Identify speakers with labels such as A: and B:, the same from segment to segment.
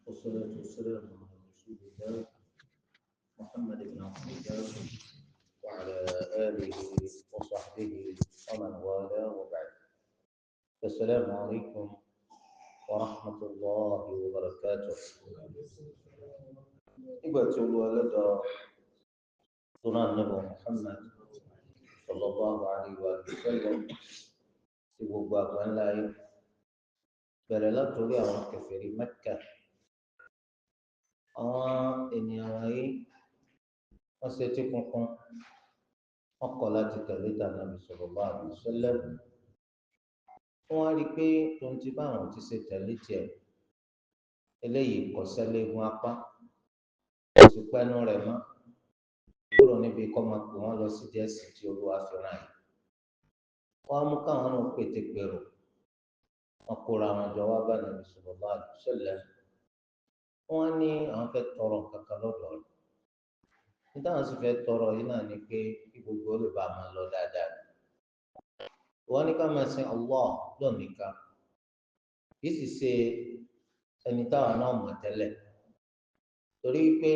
A: والصلاة والسلام على رسول الله محمد بن عبد الله وعلى آله وصحبه ومن والاه وبعد. السلام عليكم ورحمة الله وبركاته. إبت الولد سنة النبي محمد صلى الله عليه وآله وسلم يبقى وأن لا بلغت لي كفر مكة ènìyàn wọ̀nyí wọ́n ṣe tí kankan wọ́n kọ̀ láti tẹ̀lé tànàbí sallallahu alaihi wasallam. wọ́n á rí i pé tòun ti báwọn ti ṣe tẹ̀lé tiẹ̀ eléyìí kò sẹ́lẹ̀gùn apá kò sì pẹ́nu rẹ̀ mọ́ kúrò níbi kọ́ máa pè wọ́n lọ sí díẹ̀ sí tí olúwa fi ràn yìí. wọ́n á mú káwọn náà pété pèrò wọ́n kóra wọn jọ wá bá nàbí sallallahu alaihi wasallam. wọ́n ní àwọn fẹ́ tọrọ kankan lọ́dọ̀ rẹ̀ nígbà wọn sì fẹ́ tọrọ yìí náà ni pé kí gbogbo ó lè bá máa lọ dáadáa. wọ́n ní ká máa sin Allah lónìkan kì í sì ṣe ẹni táwọn náà mọ̀ tẹ́lẹ̀ torí pé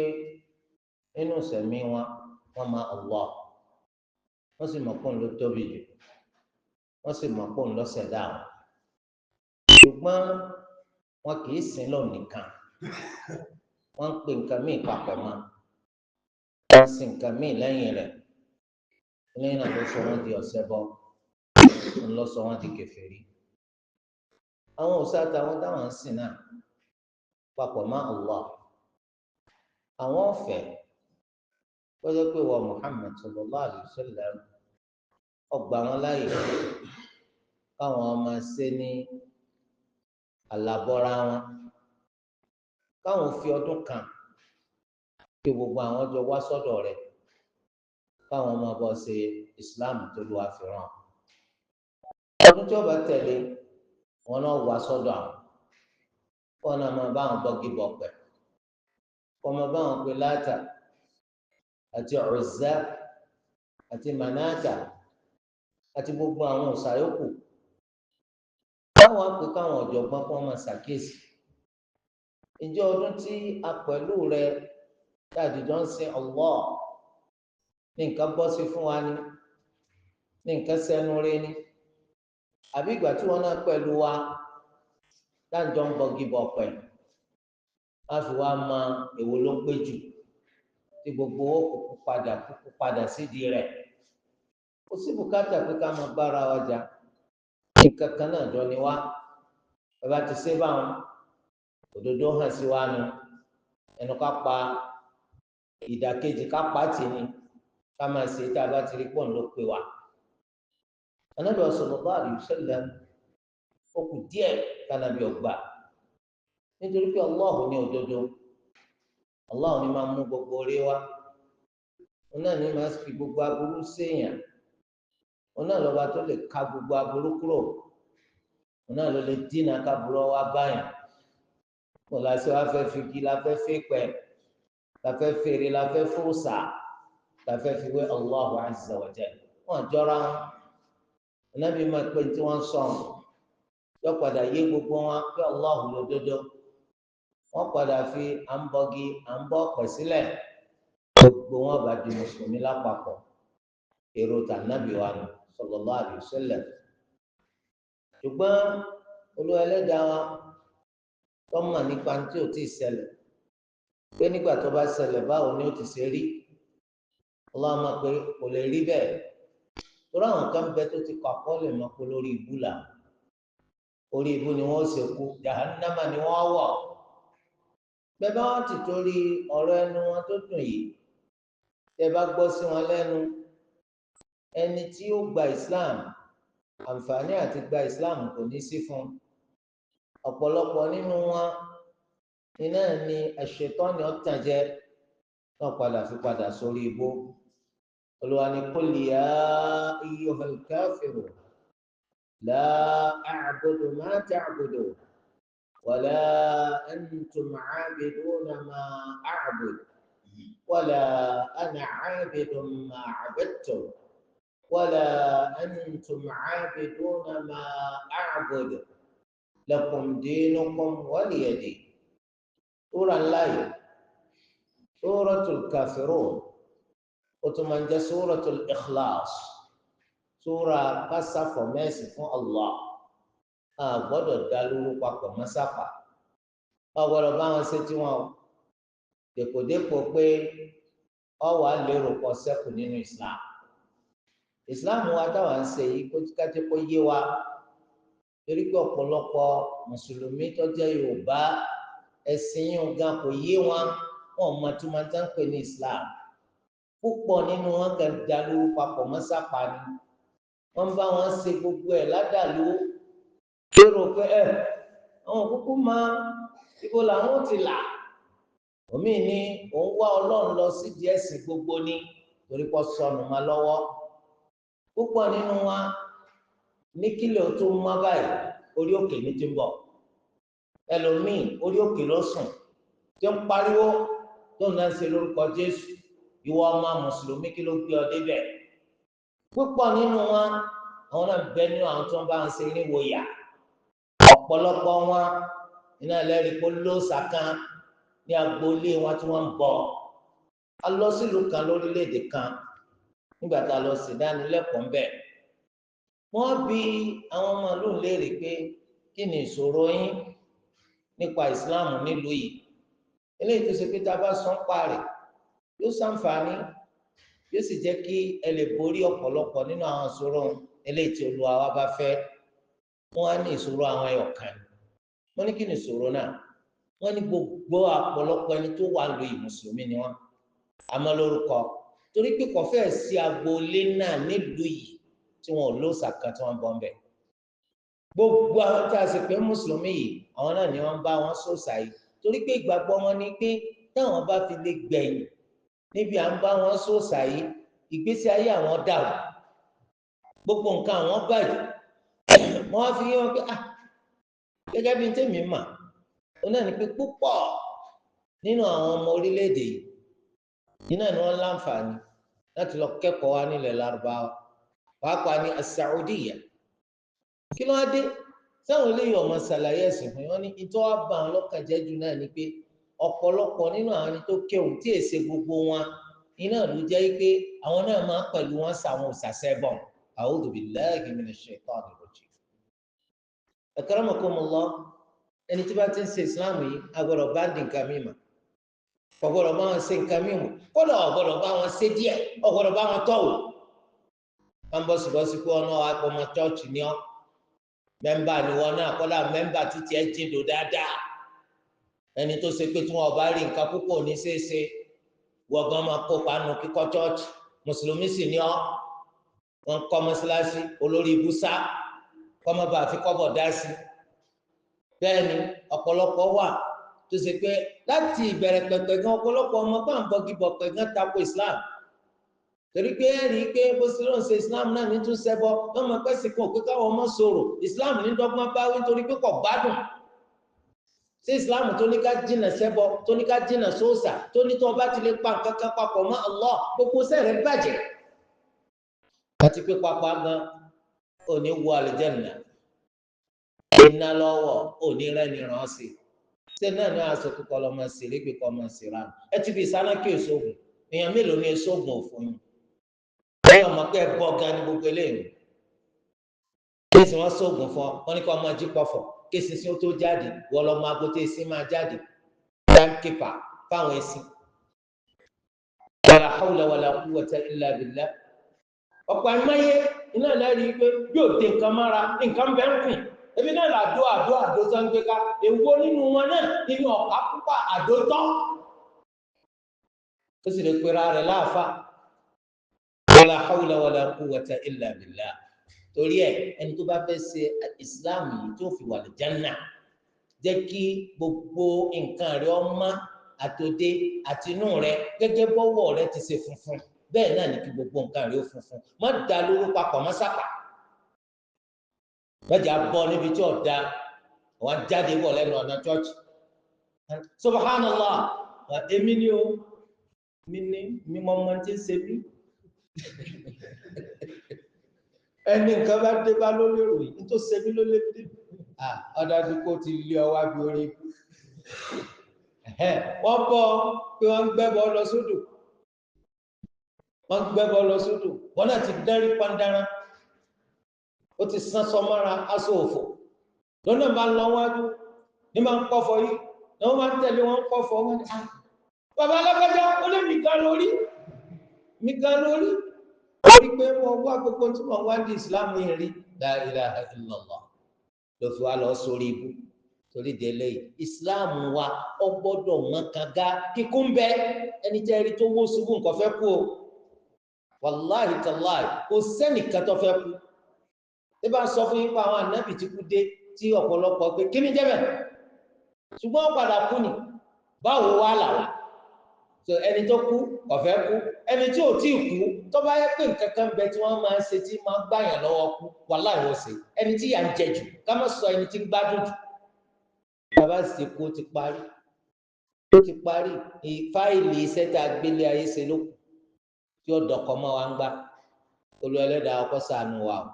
A: nínú ìsẹ̀mí wọn wọ́n máa Allah wọ́n sì mọ̀ pé òun ló tóbi jù wọ́n sì mọ̀ pé òun ló ṣẹ̀dá wọn ṣùgbọ́n wọn kì í sin lónìkan wọ́n ń pè nǹkan míì papọ̀ mọ́ wọ́n ń sin nǹkan míì lẹ́yìn rẹ̀ lẹ́yìn náà ló sọ wọ́n di ọ̀ṣẹbọ ń lọ sọ wọ́n di kèfèrí. àwọn òòṣà táwọn táwọn ń sìn náà papọ̀ mọ́ Allah àwọn ọ̀fẹ́ gbọ́dọ̀ pé wọ Muhammad sallallahu alaihi wasallam ọgbà wọn láàyè káwọn ọmọ ṣe ní àlàbọ̀ra wọn káwọn fi ọdún kan kí gbogbo àwọn jọ wá sọ́dọ̀ rẹ̀ káwọn ọmọ bọ ṣe Islam tó lu àfihàn ọdún tí ó bá tẹ̀lé wọn náà wá sọ́dọ̀ àwọn wọn náà máa bá àwọn bọ́gì bọ̀pẹ̀ wọn máa bá àwọn pe Láàtà àti Uzza àti Manata àti gbogbo àwọn òòṣà yòókù káwọn á pè káwọn ọ̀jọ̀gbọ́n kí wọ́n máa ṣàkíyèsí ìjọ ọdún tí a pẹ̀lú rẹ dáàdìjọ ń sin Allah ní nǹkan bọ́ sí fún wa ní nǹkan sẹ́nu rí ní àbí ìgbà tí wọ́n náà pẹ̀lú wa dáàjọ ń bọ̀gì bọ̀pẹ̀ láti wá mọ èwo ló pé jù tí gbogbo owó kúkú padà sídìí rẹ̀ kò sí bùkátà pé ká máa bára wa jà nǹkan kan náà jọ ni wá ẹ bá ti ṣe báwọn òdodo hàn sí wa nu ẹnu ká pa ìdàkejì ká pa tì ní ká máa ṣe tá a bá ti rí pọ̀ ló pé wa. Ànábì sallallahu alaihi wasallam ó kù díẹ̀ kánábì ọgbà nítorí pé Allahu ní òdodo Allahu ní máa mú gbogbo orí wá òun náà ní máa fi gbogbo aburú séèyàn òun náà lọ́ba tó lè ka gbogbo aburú kúrò òun náà ló lè dínà káburú wá báyàn wọn la ṣe wá fẹ́ fi igi la fẹ́ fi pẹ́ la fẹ́ fèrè la fẹ́ fòòsà la fẹ́ fi wé Allahu azza wa jalla wọn jọra wọn Ànábì máa pé tí wọ́n sọ yọ padà yé gbogbo wọn pé Allahu lódodo wọn padà fi à ń bọgi à ń bọ pẹ̀ sílẹ̀ gbogbo wọn bá di mùsùlùmí lápapọ̀ èrò tànàbí wa nù sallallahu alaihi wasallam ṣùgbọ́n Olúwa Ẹlẹ́dàá wa tọ́mọ̀ nípa tí ò tí ì ṣẹlẹ̀ pé nígbà tó bá ṣẹlẹ̀ báwo ni ó ti ṣe rí ọlọ́run máa pé kò lè rí bẹ́ẹ̀ torí àwọn kan bẹ tó ti kọ àkọọ́lẹ̀ mọ́ pé lórí ibú là orí ibú ni wọ́n ṣe kú jahannama ni wọ́n wọ̀ bẹ́ẹ̀ bá wọ́n ti torí ọ̀rọ̀ ẹnu wọn tó dùn yìí tẹ́ bá gbọ́ sí wọn lẹ́nu ẹni tí ó gba Islam àǹfààní àti gba Islam kò ní sí fún un ọ̀pọ̀lọpọ̀ nínú wọn iná ni àṣetọ́ni ọ̀tàn jẹ́ náà padà sórí ibú Olúwa ní qul ya ayyuhal kafirun la a'budu ma ta'budun wala antum 'abiduna ma a'budu wala ana 'abidun ma 'abadtum wala antum 'abiduna ma a'budu lakum dinukum waliya din súra ńlá yìí súratul kafirun ó tún máa ń jẹ́ súratul ikhlas súra kásáfọ̀ mẹ́sì fún Allah a gbọ́dọ̀ dá lóru papọ̀ mọ́sápà a gbọ́dọ̀ bá wọn ṣe tí wọn dèpòdépò pé ọ wà lérò pọ̀ sẹ́kù nínú Islam Islam wa táwọn ń ṣe yìí kó kájẹ́ kó yé wa torí pé ọ̀pọ̀lọpọ̀ mùsùlùmí tó jẹ́ Yorùbá ẹ̀sìn yìí gan kò yé wọn mọ̀ tó máa ń pè ní Islam púpọ̀ nínú wọn kàn dá lóru papọ̀ mọ́sápà ni wọ́n bá wọn ṣe gbogbo ẹ̀ ládàlú lérò pé àwọn kúkú máa ibo làwọn ti là omi ní òun wá Ọlọ́run lọ sí díẹ̀ sí gbogbo ní torí pọ̀ sọnù máa lọ́wọ́ púpọ̀ nínú wa ní kílẹ̀ tó mọ́ báyìí orí òkè ní ti ń bọ̀ ẹlòmíì orí òkè ló sùn tí ó ń pariwo tó ń náà ṣe lórúkọ Jésù ìwọ ọmọ mùsùlùmí kí ló gbé ọ débẹ̀ púpọ̀ nínú wa àwọn náà bẹ nínú àwọn tó ń bá wọn ṣe níwòyà ọ̀pọ̀lọpọ̀ wọn iná ẹlẹ́rìí kó lóòsà kan ní agboolé wọn tí wọ́n ń bọ̀ a lọ sílùú kan lórílẹ̀‐èdè kan nígbà tá a lọ sí ìdánilẹ́kọ̀ọ́ ńbẹ̀ wọ́n bi àwọn ọmọ ìlú léèrè pé kí ni ìṣòro yín nípa ìsìláàmù nílùú yìí eléyìí tó ṣe pé tá a bá sọ ń pa rẹ̀ yóò ṣàǹfààní yóò sì jẹ́ kí ẹ lè borí ọ̀pọ̀lọpọ̀ nínú àwọn ìṣòro eléyìí tí Olúwa wa bá fẹ́ wọ́n á ní ìṣòro àwọn ẹyọkan wọ́n ní kí ni ìṣòro náà wọ́n ní gbogbo ọ̀pọ̀lọpọ̀ ẹni tó wà lóyè mùsùlùmí ni wọ́n àmọ́ lórúkọ torí pé kò fẹ́ẹ̀ sí agboolé náà nílùú yìí tí wọn ò lóòsà kan tí wọ́n bọ́ ń bẹ̀ gbogbo àwọn tí a sì pé mùsùlùmí yìí àwọn náà ni wọ́n bá wọn sòòsà yìí torí pé ìgbàgbọ́ wọn ni pé táwọn bá fi lè gbẹ̀yìn níbi à ń bá wọn sòòsà yìí ìgbésí ayé àwọn dàrú gbogbo nǹkan àwọn bàjẹ́ wọ́n á fi yé wọn pé gẹ́gẹ́ bí tèmi mà ó náà ní pé púpọ̀ nínú àwọn ọmọ orílẹ̀-èdè yìí náà ni wọ́n láǹfààní láti lọ kẹ́kọ̀ọ́ wá nílẹ̀ Lárúbáwá pàápàá ní Saudiya kí ló wá dé sáwọn eléyìí ọmọ ṣàlàyé ẹ̀sìn fún wọn ní ìtọ́ wa bá àwọn lọ́kàn jẹ́ jù náà ni pé ọ̀pọ̀lọpọ̀ nínú àwọn ẹni tó kéwù tí èsè gbogbo wọn iná ló jẹ́ pé àwọn náà máa pẹ̀lú wọn sàwọn òṣàṣẹ́ bọ̀ a'udhu billahi minash shaitani rajim. Akramakumullah ẹni tí bá ti ń ṣe ìsìláàmù yìí agbọ́dọ̀ bá dín nǹkan mímọ́ ọ̀gbọ́dọ̀ bá wọn ṣe nǹkan mímọ́ kódà ọ̀gbọ́dọ̀ bá wọn ṣe díẹ̀ ọ̀gbọ́dọ̀ bá wọn tọ̀wọ̀ wọn bọ́ síbọ́sí pé ọ̀nà àpọ̀mọ́ chọ́ọ̀chì ni ọ́ mẹ́mbà ni wọn náà kódà mẹ́mbà títí ẹ̀ jìndò dáadáa ẹni tó ṣe pé tí wọn bá rí nǹkan púpọ̀ ní ṣeéṣe wọ́n gan máa kópa nù kíkọ́ chọ́ọ̀chì mùsùlùmí sì ni ọ́ wọn kọ́ mọ́ṣáláṣí olórí ibùsà kọ́mọba àfi kọ́bọ̀ dá sí bẹ́ẹ̀ ni ọ̀pọ̀lọpọ̀ wà tó ṣe pé láti ìbẹ̀rẹ̀ pẹ̀pẹ̀ gan ọ̀pọ̀lọpọ̀ ọmọ bá ń bọ́gi bọ̀pẹ̀ gan tako Islam torí pé ẹ̀rí pé bó ṣe lọ́n ṣe Islam náà ní tún ṣẹbọ wọ́n mọ̀ pé sì kàn pé káwọn ọmọ sọ̀rọ̀ Islam ní dọ́gbọ́n bá wí torí pé kò gbádùn ṣé Islam tó ní ká jìnà ṣẹbọ tó ní ká jìnà sóòṣà tó ní tó ọba ti lè pa nǹkan kan papọ̀ mọ́ Allah gbogbo sẹ́rẹ̀ bàjẹ́ àti pé papá gan òní wọ àlùjánnà iná lọ́wọ́ òní rẹ́ni ràn án sí ṣé náà ní aṣọ kíkọ́ lọ́mọ sí lẹ́gbẹ̀ẹ́ kọ́ ọmọ sí ra ẹ ti fi ìsáná kí èso ògùn èèyàn mélòó ní èso ògùn òfin yìí ọmọ pé ẹ bọ́ gan ní gbogbo eléyìí kéèsì wọn sóògùn fún ọ wọn ní kó ọmọ jí pọ̀fọ̀ kéèsì sí ó tó jáde wọ́n lọ́mọ agbóté sí máa jáde timekeeper fáwọn èsì wala hawla wala quwwata illa billah ọ̀pọ̀ àìmáyé iná náà rí i pé yóò dé nǹkan mára nǹkan bẹ́ẹ̀ ń kùn ebi náà là àdó tó ń gbé ká èwo nínú wọn náà nínú ọ̀pá púpà àdó tọ́ ó sì lè pera rẹ̀ láàfà wala hawla wala quwwata illa billah torí ẹ ẹni tó bá fẹ́ ṣe Islam yìí tó fi wà lè Jánnà jẹ́ kí gbogbo nǹkan rẹ̀ ọmọ àtòdé àtinú rẹ̀ gẹ́gẹ́ bọ́wọ́ rẹ̀ ti ṣe funfun bẹ́ẹ̀ náà ní kí gbogbo nǹkan rẹ̀ ó funfun má da lóru papọ̀ má sápà mẹ́jà bọ́ níbi tí ọ̀dà wọn jáde bọ̀ lẹ́nu ọ̀nà chọ́ọ̀chì subhanallah èmi ni o mi mọ ọmọ tí ń ṣe mí ẹni nǹkan bá dé bá ló lérò yìí nítorí ṣe mí ló lé dé ọ̀dájú kó ti lé ọwá bí orí wọ́n bọ́ pé wọ́n ń gbẹ́bọ lọ sódò wọ́n ń gbẹ́bọ lọ sódò wọ́n náà ti dẹ́rí pandára ó ti sán sọmára aṣọ òfò lọ́nà bá lọ wájú ní máa ń kọ́fọ́ yìí ní wọ́n máa ń tẹ̀lé wọn kọ́fọ́ wọn bàbá alágbájá ó lé mi gan lórí orí pé wọ́n wá gbogbo tí wọ́n wá ní ìsìlámù yìí rí la ilaha illallah ló fi wá lọ sórí ibú torí délé yìí ìsìláàmù wa ó gbọ́dọ̀ mọ kànga kíkún bẹ ẹni tẹ́ rí tó wó ṣubú nǹkan fẹ́ kú o wàláhì tàláhì kò sẹ́nìkan tó fẹ́ kú tí bá sọ fún yín pé àwọn ànábì ti kú dé tí ọ̀pọ̀lọpọ̀ pé kí ni jẹ́ bẹ́ẹ̀ ṣùgbọ́n ó padà kú ni báwo wá là wá so ẹni tó kú kò fẹ́ kú ẹni tí ò tí ì kú tó bá yẹ pé nǹkan kan bẹ tí wọ́n máa ń ṣe tí máa ń gbàyàn lọ́wọ́ kú wàláhì wọ́n ṣe ẹni tí yà ń jẹ jù ká má sọ ẹni tí ń gbádùn jù bàbá sì kú ó ti parí fáìlì iṣẹ́ tá a gbélé ayé ṣe ló kù tí ó dọ̀kọ́ mọ́ wa ń gbá olú ẹlẹ́dàá ọkọ̀ sànù wa o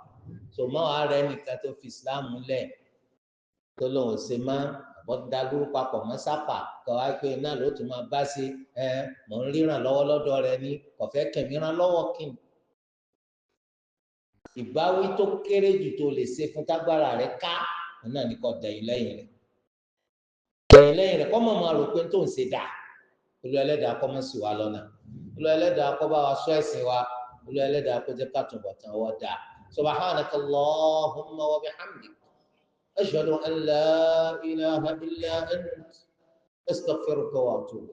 A: so mọ́ wa rẹ nìkan tó fi Islam lẹ̀ tó lóun ṣe má àbọ̀dá dúró papọ̀ mọ́ sápà kọ́ wá pé náà ló tún máa bá sí mò ń ríran lọ́wọ́ lọ́dọ̀ rẹ ní kọ̀fẹ́ kẹ̀míran lọ́wọ́ kí ni ìbáwí tó kéré jù tó lè ṣe fún tágbára rẹ ká náà ní kò dẹ̀yìn lẹ́yìn rẹ̀ kọ́ mọ̀ máa rò pé tó ń ṣe dáa olú ẹlẹ́dàá kọ́ mọ̀ sí wa lọ́nà olú ẹlẹ́dàá kọ́ bá wa sọ ẹ̀sìn wa olú ẹlẹ́dàá kó jẹ́ ká túnbọ̀ tán wọ́ dáa subhanaka Allahumma wa bihamdik ashhadu an la ilaha illa ant astaghfiruka wa atubu.